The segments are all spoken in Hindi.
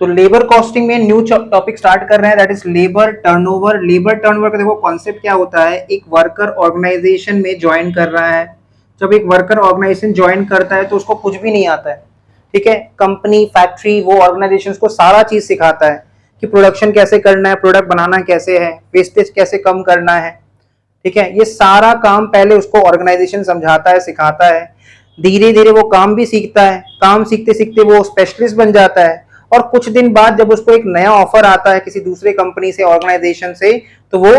तो लेबर कॉस्टिंग में न्यू टॉपिक स्टार्ट कर रहे हैं, that is labour turnover. Labour turnover का देखो कॉन्सेप्ट क्या होता है, एक वर्कर ऑर्गेनाइजेशन में ज्वाइन कर रहा है। जब एक वर्कर ऑर्गेनाइजेशन ज्वाइन करता है तो उसको कुछ भी नहीं आता है, ठीक है। कंपनी, फैक्ट्री, वो ऑर्गेनाइजेशन को सारा चीज सिखाता है कि प्रोडक्शन कैसे करना है, प्रोडक्ट बनाना कैसे है, वेस्टेज कैसे कम करना है, ठीक है। ये सारा काम पहले उसको ऑर्गेनाइजेशन समझाता है, सिखाता है। धीरे धीरे वो काम भी सीखता है, काम सीखते सीखते वो स्पेशलिस्ट बन जाता है। और कुछ दिन बाद जब उसको एक नया ऑफर आता है किसी दूसरे कंपनी से, ऑर्गेनाइजेशन से, तो वो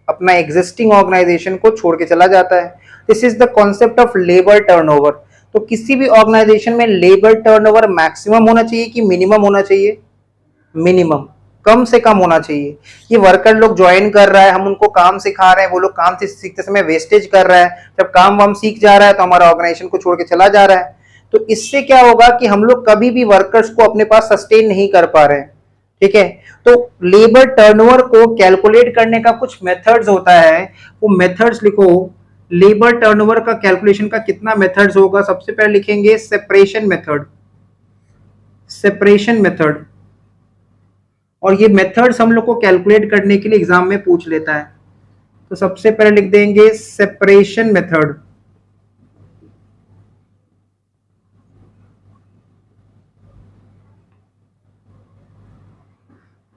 अपना एग्जिस्टिंग ऑर्गेनाइजेशन को छोड़ के चला जाता है। This is the concept of labour turnover. तो किसी भी ऑर्गेनाइजेशन में लेबर टर्नओवर मैक्सिमम होना चाहिए कि मिनिमम होना चाहिए? मिनिमम, कम से कम होना चाहिए। ये वर्कर लोग ज्वाइन कर रहा है, हम उनको काम सिखा रहे हैं, वो लोग काम से सीखते समय वेस्टेज कर रहा है, जब काम वाम सीख जा रहा है तो हमारा ऑर्गेनाइजेशन को छोड़ के चला जा रहा है। तो इससे क्या होगा कि हम लोग कभी भी वर्कर्स को अपने पास सस्टेन नहीं कर पा रहे हैं, ठीक है। तो लेबर टर्नओवर को कैलकुलेट करने का कुछ मेथड्स होता है, वो मेथड्स लिखो। लेबर टर्नओवर का कैलकुलेशन का कितना मेथड्स होगा? सबसे पहले लिखेंगे सेपरेशन मेथड, सेपरेशन मेथड। और ये मेथड्स हम लोग को कैलकुलेट करने के लिए एग्जाम में पूछ लेता है। तो सबसे पहले लिख देंगे सेपरेशन मेथड।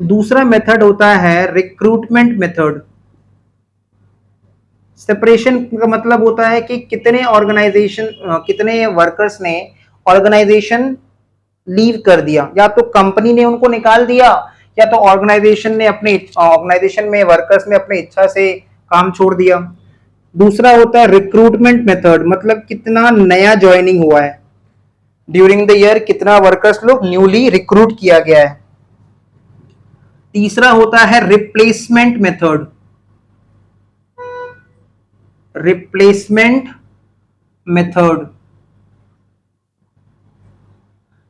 दूसरा मेथड होता है रिक्रूटमेंट मेथड। सेपरेशन का मतलब होता है कि कितने ऑर्गेनाइजेशन, कितने वर्कर्स ने ऑर्गेनाइजेशन लीव कर दिया, या तो कंपनी ने उनको निकाल दिया, या तो ऑर्गेनाइजेशन ने अपने ऑर्गेनाइजेशन में वर्कर्स ने अपनी इच्छा से काम छोड़ दिया। दूसरा होता है रिक्रूटमेंट मेथड, मतलब कितना नया ज्वाइनिंग हुआ है ड्यूरिंग द ईयर, कितना वर्कर्स लोग न्यूली रिक्रूट किया गया है। तीसरा होता है replacement method, replacement method.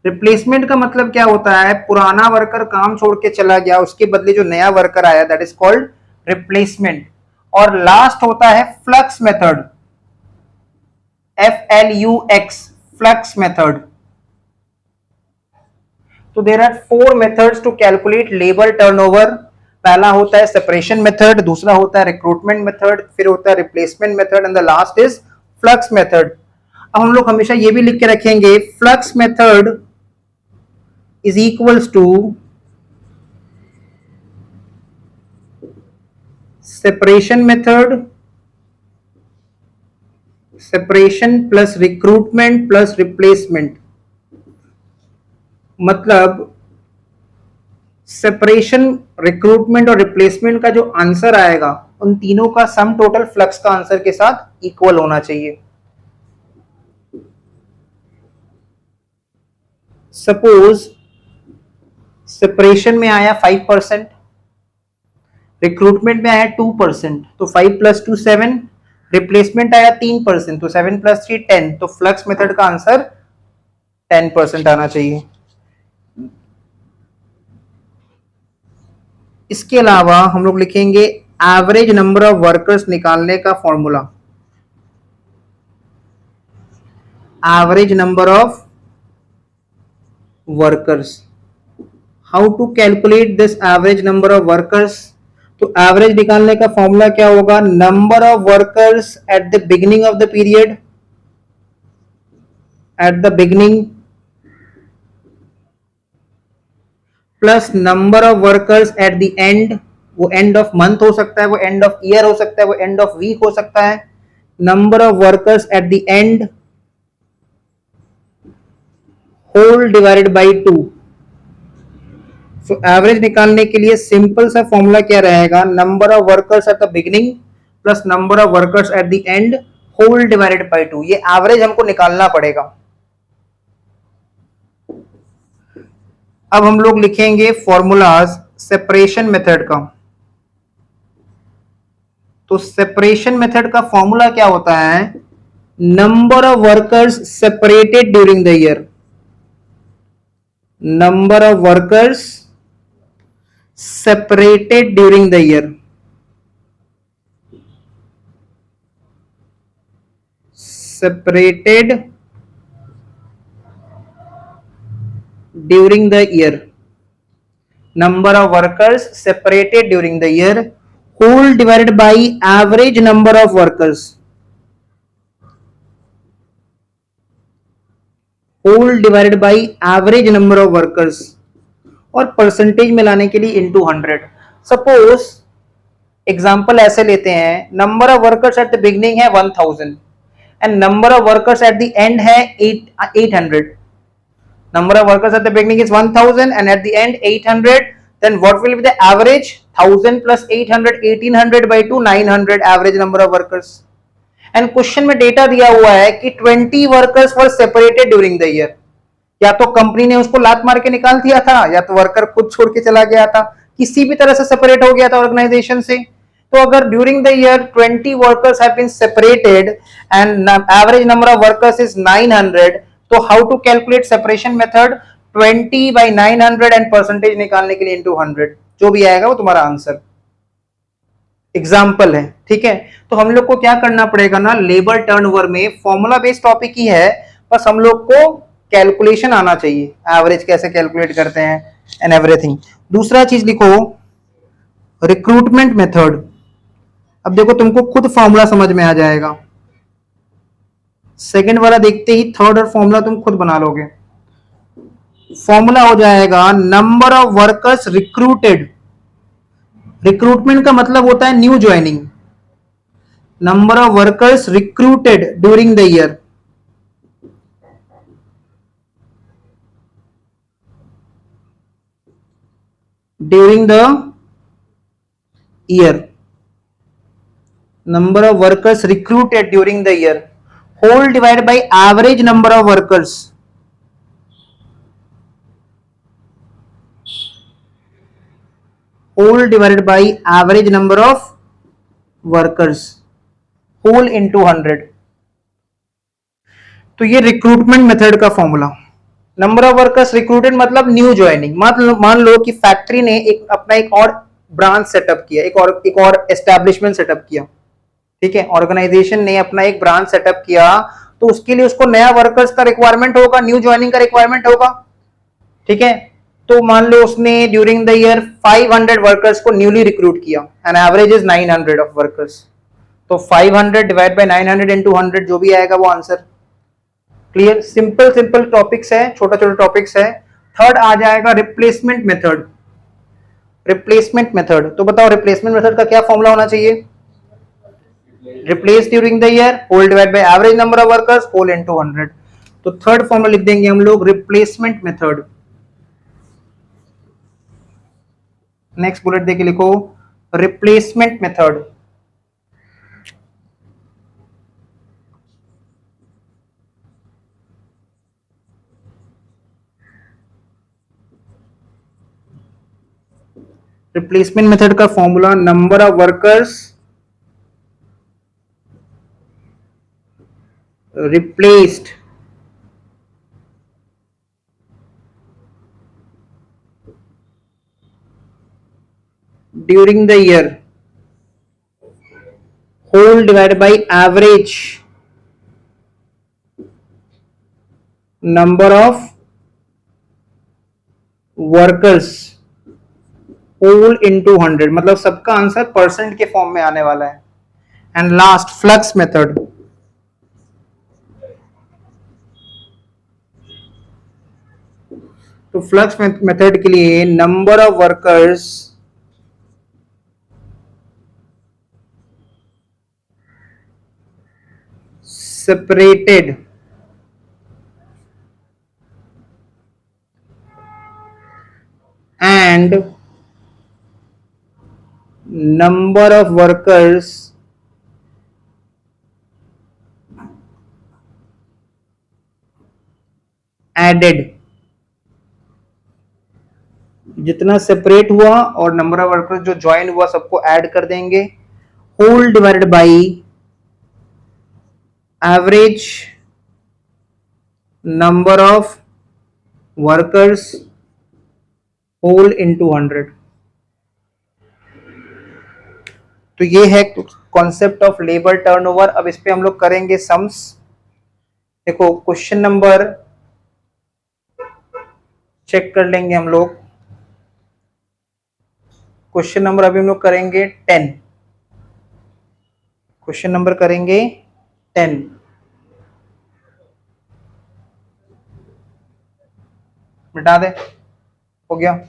Replacement का मतलब क्या होता है, पुराना वर्कर काम छोड़ के चला गया, उसके बदले जो नया वर्कर आया, दैट इज कॉल्ड रिप्लेसमेंट। और लास्ट होता है flux method, FLUX, flux method. तो there are four methods to calculate labour turnover. पहला होता है सेपरेशन मेथड, दूसरा होता है रिक्रूटमेंट मेथड, फिर होता है replacement method, and the last is flux method. अब हम लोग हमेशा ये भी लिख के रखेंगे, flux method is equals to separation method, separation plus recruitment plus replacement। मतलब सेपरेशन, रिक्रूटमेंट और रिप्लेसमेंट का जो आंसर आएगा, उन तीनों का सम टोटल फ्लक्स का आंसर के साथ इक्वल होना चाहिए। सपोज सेपरेशन में आया 5%, रिक्रूटमेंट में आया 2%, तो 5 प्लस 2 7, रिप्लेसमेंट आया 3%, तो 7 प्लस 3 10, तो फ्लक्स मेथड का आंसर 10% आना चाहिए। इसके अलावा हम लोग लिखेंगे एवरेज नंबर ऑफ वर्कर्स निकालने का formula, average number of workers. How to calculate this average number of workers? तो एवरेज निकालने का फॉर्मूला क्या होगा, number of workers at the beginning of the period, at the beginning, plus number of workers at the end. वो एंड ऑफ मंथ हो सकता है, वो एंड ऑफ ईयर हो सकता है, वो एंड ऑफ वीक हो सकता है। Number of workers at the end whole divided by 2। So average निकालने के लिए सिंपल सा फॉर्मूला क्या रहेगा, number of workers at the beginning plus number of workers at the end whole divided by 2। ये एवरेज हमको निकालना पड़ेगा। अब हम लोग लिखेंगे फॉर्मूलाज सेपरेशन मेथड का। तो सेपरेशन मेथड का फॉर्मूला क्या होता है, number of workers separated during the year, number of workers separated during the year, separated during the year। number of workers separated during the year, whole divided by average number of workers, whole divided by average number of workers, और परसेंटेज में लाने के लिए इंटू 100. सपोज एग्जाम्पल ऐसे लेते हैं, number of workers at the beginning है 1000 and number of workers at the and है 800. Number of workers at the beginning is 1000 and at the end 800. Then what will be the average? 1000 plus 800, 1800 by 2, 900 average number of workers. And question में डेटा दिया हुआ है कि 20 workers were separated during the year. या तो कंपनी ने उसको लात मार के निकाल दिया था, या तो वर्कर खुद छोड़ के चला गया था, किसी भी तरह से सेपरेट हो गया था ऑर्गेनाइजेशन से. तो अगर during the year 20 workers have been separated and average number of workers is 900, तो how to calculate separation method? 20 by 900 and percentage निकालने के लिए इंटू 100. जो भी आएगा वो तुम्हारा आंसर. एग्जाम्पल है, ठीक है. तो हम लोग को क्या करना पड़ेगा ना, लेबर टर्नओवर में फॉर्मूला बेस्ड टॉपिक ही है, बस हम लोग को कैलकुलेशन आना चाहिए, एवरेज कैसे कैलकुलेट करते हैं एंड एवरीथिंग. दूसरा चीज लिखो, रिक्रूटमेंट मेथड. अब देखो तुमको खुद फॉर्मूला समझ में आ जाएगा. सेकंड वाला देखते ही थर्ड और फॉर्मूला तुम खुद बना लोगे. फॉर्मूला हो जाएगा number of workers recruited. Recruitment का मतलब होता है new joining. Number of workers recruited during the year, during the year, number of workers recruited during the year, whole divided by average number of workers, whole divided by average number of workers, whole into 100. तो ये रिक्रूटमेंट मेथड का formula. Number of workers recruited मतलब न्यू ज्वाइनिंग. मान लो कि फैक्ट्री ने अपना एक और ब्रांच सेटअप किया, एक और एस्टैब्लिशमेंट सेटअप किया, ठीक है. ऑर्गेनाइजेशन ने अपना एक ब्रांच सेटअप किया, तो उसके लिए उसको नया वर्कर्स का रिक्वायरमेंट होगा, न्यू ज्वाइनिंग का रिक्वायरमेंट होगा, ठीक है. तो मान लो उसने ड्यूरिंग द ईयर 500 वर्कर्स को न्यूली रिक्रूट किया and average is 900 of workers. तो 500 डिवाइड बाय 900 इनटू 100 जो भी आएगा वो आंसर. क्लियर? सिंपल टॉपिक्स है, छोटा टॉपिक्स है. थर्ड आ जाएगा रिप्लेसमेंट मेथड. रिप्लेसमेंट मेथड, तो बताओ रिप्लेसमेंट मेथड का क्या फॉर्मूला होना चाहिए? Replace during the year, whole divide by average number of workers, whole into 100. तो थर्ड फॉर्मूला लिख देंगे हम लोग, रिप्लेसमेंट मेथड. नेक्स्ट बुलेट देके लिखो, रिप्लेसमेंट मेथड. रिप्लेसमेंट मेथड का formula, number of workers replaced during the year, whole divided by average number of workers, whole into 100. मतलब सबका आंसर परसेंट के फॉर्म में आने वाला है. And last flux method. तो फ्लक्स मेथड के लिए number of workers separated and number of workers added. जितना सेपरेट हुआ और नंबर ऑफ वर्कर्स जो ज्वाइन हुआ सबको ऐड कर देंगे. Whole divided by average number of workers, whole into 100. तो ये है कॉन्सेप्ट ऑफ लेबर टर्नओवर. अब इस पे हम लोग करेंगे सम्स. देखो क्वेश्चन नंबर चेक कर लेंगे हम लोग. क्वेश्चन नंबर अभी हम लोग करेंगे 10। क्वेश्चन नंबर करेंगे 10। मिटा दे, हो गया।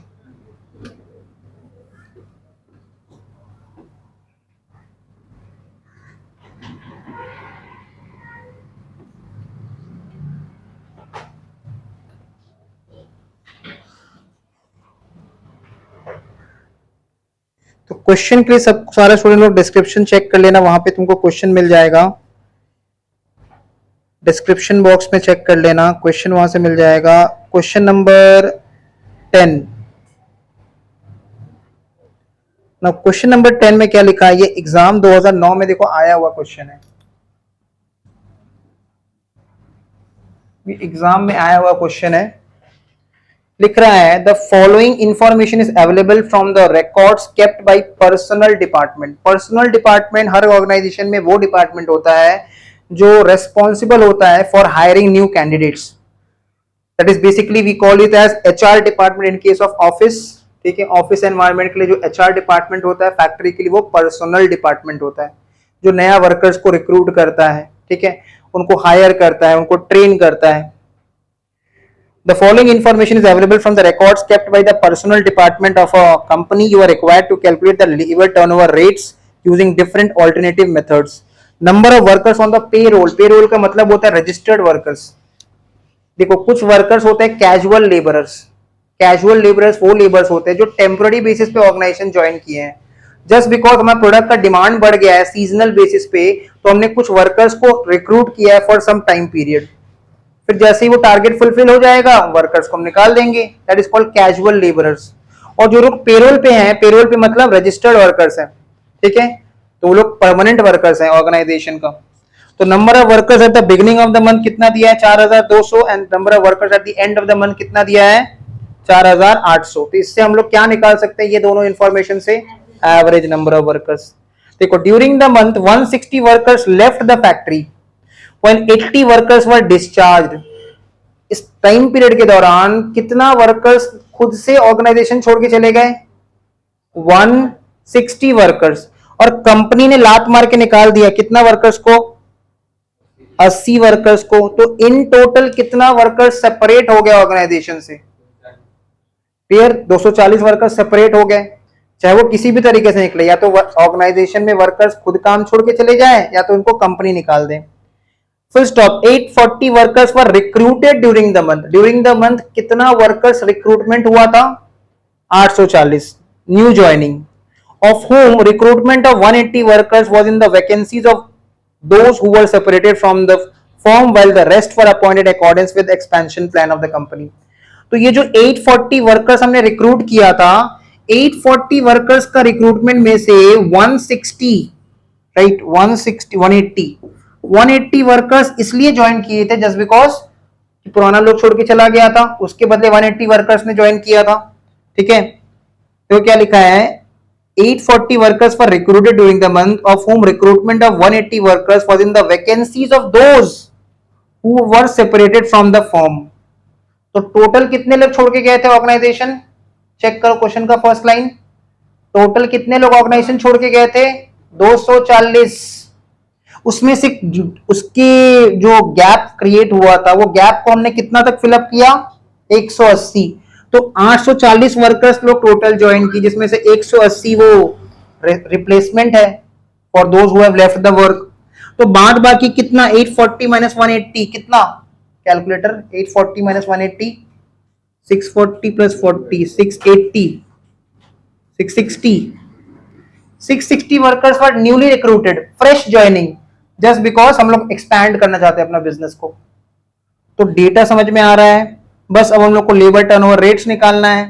तो क्वेश्चन के लिए सब सारे स्टूडेंट लोग डिस्क्रिप्शन चेक कर लेना, वहां पे तुमको क्वेश्चन मिल जाएगा। डिस्क्रिप्शन बॉक्स में चेक कर लेना, क्वेश्चन वहां से मिल जाएगा। क्वेश्चन नंबर 10 ना, क्वेश्चन नंबर 10 में क्या लिखा है, ये एग्जाम 2009 में देखो आया हुआ क्वेश्चन है, ये एग्जाम में आया हुआ क्वेश्चन है। लिख रहा है the following information is available from the records kept by personnel department. Personnel department हर ऑर्गेनाइजेशन में वो डिपार्टमेंट होता है जो रेस्पॉन्सिबल होता है for hiring new candidates. That is basically we call it as HR department in case of office. ठीक है, ऑफिस एनवायरनमेंट के लिए जो एचआर डिपार्टमेंट होता है, फैक्ट्री के लिए वो पर्सनल डिपार्टमेंट होता है, जो नया वर्कर्स को रिक्रूट करता है। ठीक है, उनको हायर करता है, उनको ट्रेन करता है। The following information is available from the records kept by the personnel department of a company. You are required to calculate the labor turnover rates using different alternative methods. Number of workers on the payroll. Payroll का मतलब होता है registered workers. देखो कुछ वर्कर्स होते हैं कैजुअल लेबरर्स। कैजुअल लेबरर्स वो लेबर्स होते हैं जो टेम्पररी बेसिस पे ऑर्गेनाइजेशन ज्वाइन किए हैं। जस्ट बिकॉज हमारे प्रोडक्ट का डिमांड बढ़ गया है सीजनल बेसिस पे, तो हमने कुछ वर्कर्स को रिक्रूट किया है फॉर सम टाइम पीरियड। फिर जैसे ही वो टारगेट फुलफिल हो जाएगा, वर्कर्स को हम निकाल देंगे। That is called casual labourers. और जो लोग पेरोल पे हैं, पेरोल पे मतलब रजिस्टर्ड वर्कर्स हैं। ठीक है, तो वो लोग परमानेंट वर्कर्स हैं ऑर्गेनाइजेशन का। तो number of workers at the beginning of the month कितना दिया है, 4200, and number of workers at the end of the month कितना दिया है, 4800। तो इससे हम लोग क्या निकाल सकते हैं, ये दोनों इंफॉर्मेशन से एवरेज नंबर ऑफ वर्कर्स। देखो during the month 160 workers left the factory when 80 workers were discharge. इस टाइम पीरियड के दौरान कितना वर्कर्स खुद से ऑर्गेनाइजेशन छोड़ के चले गए, 160 वर्कर्स। और कंपनी ने लात मार के निकाल दिया कितना वर्कर्स को, 80 वर्कर्स को। तो इन टोटल कितना वर्कर्स सेपरेट हो गए ऑर्गेनाइजेशन से, क्लियर, 240 वर्कर्स सेपरेट हो गए। चाहे वो किसी भी तरीके से निकले, या तो ऑर्गेनाइजेशन में वर्कर्स खुद काम छोड़ के चले जाए, या तो उनको कंपनी निकाल दे। Full stop. 840 workers were recruited during the month. During the month कितना वर्कर्स रिक्रूटमेंट हुआ था, 840 new joining, of whom recruitment of 180 workers was in the vacancies of those who were separated from the firm while the rest were appointed accordance with expansion plan of the company। तो ये जो 840 वर्कर्स हमने रिक्रूट किया था, 840 वर्कर्स का रिक्रूटमेंट में से 160, राइट, 180 वर्कर्स इसलिए ज्वाइन किए थे जस्ट बिकॉज पुराना लोग छोड़ के चला गया था, उसके बदले 180 वर्कर्स ने ज्वाइन किया था। ठीक है, तो क्या लिखा है, 840 workers were recruited during the month, of whom recruitment of 180 workers was in the vacancies of those who were separated from the firm। तो टोटल कितने लोग छोड़ के गए थे ऑर्गेनाइजेशन, चेक करो क्वेश्चन का फर्स्ट लाइन। टोटल कितने लोग ऑर्गेनाइजेशन छोड़ के गए थे, 240। उसमें से उसके जो गैप क्रिएट हुआ था, वो गैप को हमने कितना तक फिलअप किया, 180। तो 840 वर्कर्स लोग टोटल ज्वाइन की, जिसमें से 180 वो रिप्लेसमेंट है for those who have left the work. तो बाद बाकी कितना, 840 माइनस 180 कितना, calculator, 840 minus 180, 640 plus 40, 680, 660 workers were newly recruited, fresh joining, just because हम लोग एक्सपैंड करना चाहते हैं अपना बिजनेस को। तो डेटा समझ में आ रहा है, बस अब हम लोग को लेबर टर्नओवर रेट्स निकालना है।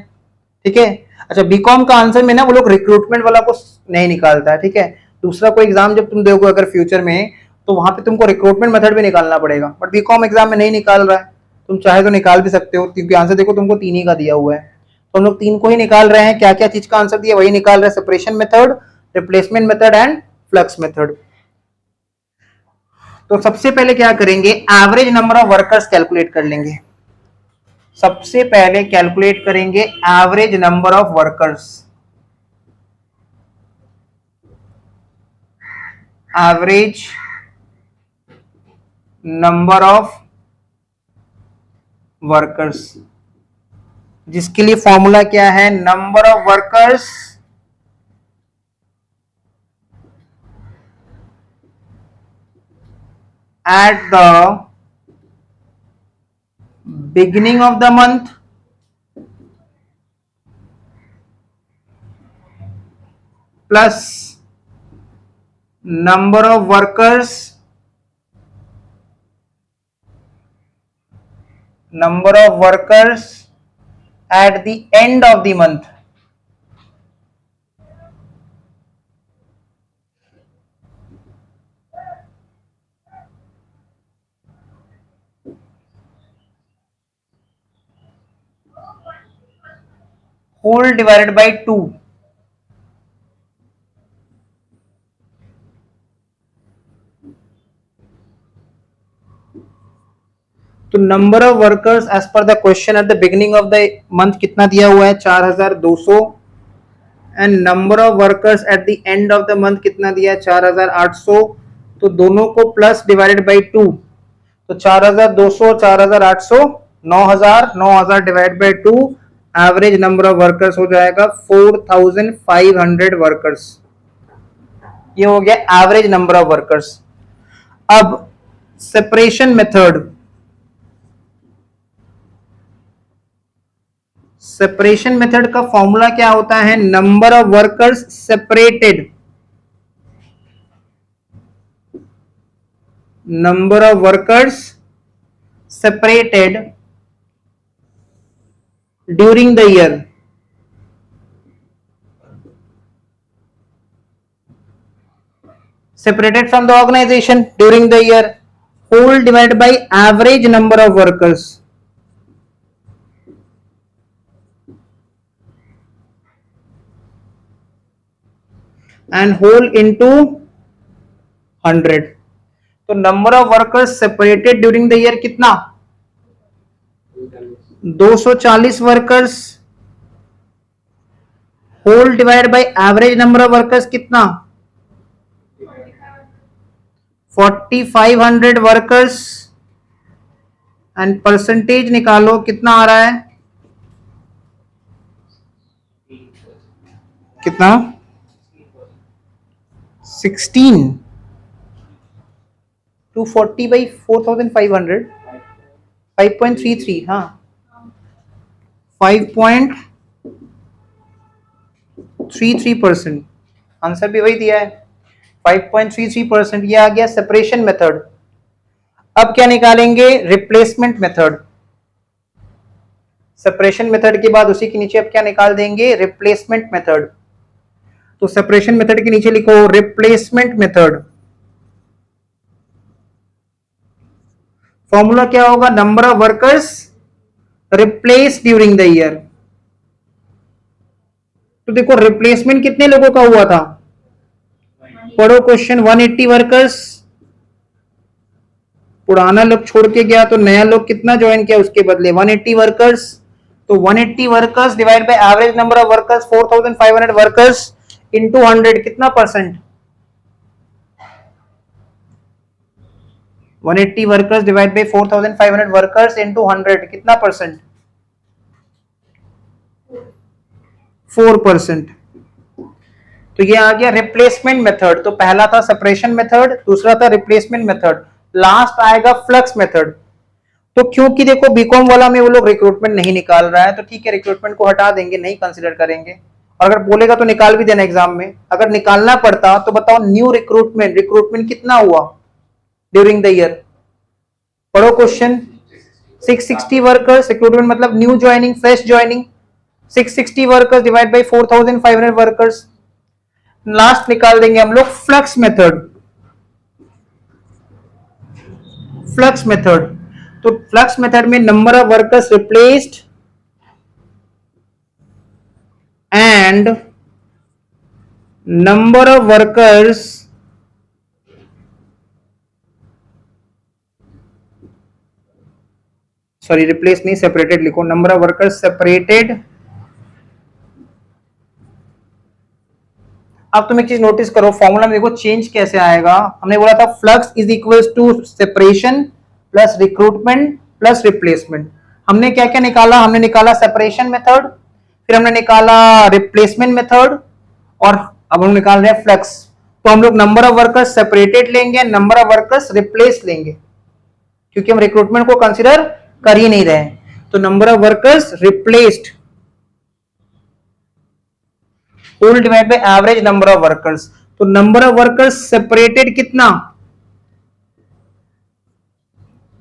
ठीक है, अच्छा, बीकॉम का आंसर में ना वो लोग रिक्रूटमेंट वाला को नहीं निकालता है। ठीक है, दूसरा कोई एग्जाम जब तुम दोगे अगर फ्यूचर में, तो वहां पे तुमको रिक्रूटमेंट मेथड भी निकालना पड़ेगा, बट बीकॉम एग्जाम में नहीं निकाल रहा है। तुम चाहे तो निकाल भी सकते हो, क्योंकि आंसर देखो तुमको 3 ही का दिया हुआ है, तो हम लोग 3 को ही निकाल रहे हैं। क्या क्या चीज का आंसर दिया वही निकाल रहे हैं, separation method, replacement method and flux method. तो सबसे पहले क्या करेंगे, average number of workers calculate कर लेंगे। सबसे पहले कैलकुलेट करेंगे average number of workers. Average number of workers, जिसके लिए फॉर्मूला क्या है, number of workers at the beginning of the month plus number of workers at the end of the month. Whole divided by 2. तो number of workers as per the question at the beginning of the month कितना दिया हुआ है, 4200, and number of workers at the end of the month कितना दिया है, 4800। तो दोनों को प्लस डिवाइडेड बाई 2, तो 4200 और 4800, 9000, 9000 divide by 2, average number of workers हो जाएगा 4500 वर्कर्स। ये हो गया एवरेज नंबर ऑफ वर्कर्स। अब सेपरेशन मेथड, सेपरेशन मेथड का फॉर्मूला क्या होता है, number of workers separated, number of workers separated during the year, separated from the organization during the year, whole divided by average number of workers, and whole into 100। तो number of workers separated during the year कितना, 240 workers, whole divide by average number of workers कितना, 4500 वर्कर्स, एंड परसेंटेज निकालो कितना आ रहा है, कितना, 16, 240 by 4500, 5.33, हाँ 5.33%, आंसर भी वही दिया है 5.33%। ये आ गया सेपरेशन मेथड। अब क्या निकालेंगे, रिप्लेसमेंट मेथड। सेपरेशन मेथड के बाद उसी के नीचे अब क्या निकाल देंगे, रिप्लेसमेंट मेथड। तो सेपरेशन मेथड के नीचे लिखो रिप्लेसमेंट मेथड। फॉर्मूला क्या होगा, number of workers replace during the year. तो देखो रिप्लेसमेंट कितने लोगों का हुआ था, पढ़ो क्वेश्चन, 180 वर्कर्स, पुराना लोग छोड़ के गया तो नया लोग कितना ज्वाइन किया उसके बदले, 180 वर्कर्स। तो 180 workers divide by average number of workers 4500 workers into 100 कितना percent, 180 workers divide by 4500 workers into 100 कितना परसेंट, 4%। तो ये आ गया रिप्लेसमेंट मेथड। तो पहला था सेपरेशन मेथड, दूसरा था रिप्लेसमेंट मेथड, लास्ट आएगा फ्लक्स मेथड। तो क्योंकि देखो बीकॉम वाला में वो लोग रिक्रूटमेंट नहीं निकाल रहा है तो ठीक है, रिक्रूटमेंट को हटा देंगे, नहीं कंसीडर करेंगे। और अगर बोलेगा तो निकाल भी देना एग्जाम में। अगर निकालना पड़ता तो बताओ न्यू रिक्रूटमेंट, रिक्रूटमेंट कितना हुआ ड्यूरिंग द ईयर, पढ़ो क्वेश्चन, 660 वर्कर्स, रिक्रूटमेंट मतलब new joining, fresh joining, 660 workers divide by 4500 workers. Last निकाल देंगे हम लोग फ्लक्स मेथड। फ्लक्स मेथड, तो फ्लक्स मेथड में number of workers replaced and number of workers sorry replace नहीं, सेपरेटेड लिखो, नंबर ऑफ वर्कर्स सेपरेटेड अब तुम एक चीज नोटिस करो, फॉर्मूला में देखो चेंज कैसे आएगा। हमने बोला था flux is equals to separation plus recruitment plus replacement. हमने क्या क्या निकाला? हमने निकाला सेपरेशन मेथड, फिर हमने निकाला रिप्लेसमेंट मेथड, और अब हम निकाल रहे हैं फ्लक्स। तो हम लोग नंबर ऑफ वर्कर्स सेपरेटेड लेंगे, नंबर ऑफ वर्कर्स रिप्लेस लेंगे, क्योंकि हम रिक्रूटमेंट को कंसीडर कर ही नहीं रहे हैं। तो number of workers replaced whole divide by average number of workers. तो नंबर ऑफ वर्कर्स सेपरेटेड कितना?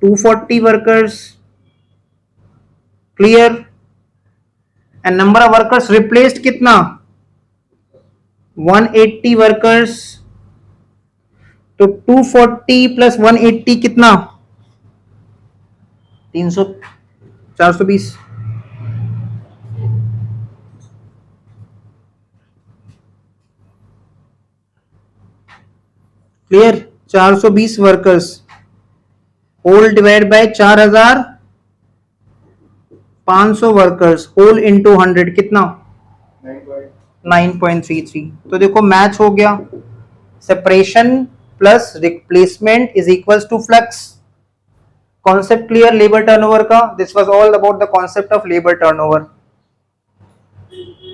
240 workers, clear. And number of workers replaced कितना? 180 वर्कर्स। तो 240 प्लस 180 कितना? 300, 420। Clear? 420 workers whole divide by 4500 workers whole into 100 कितना? 9.33। तो देखो मैच हो गया। Separation plus replacement is equals to flux. Concept clear labour turnover का? This was all about the concept of labour turnover.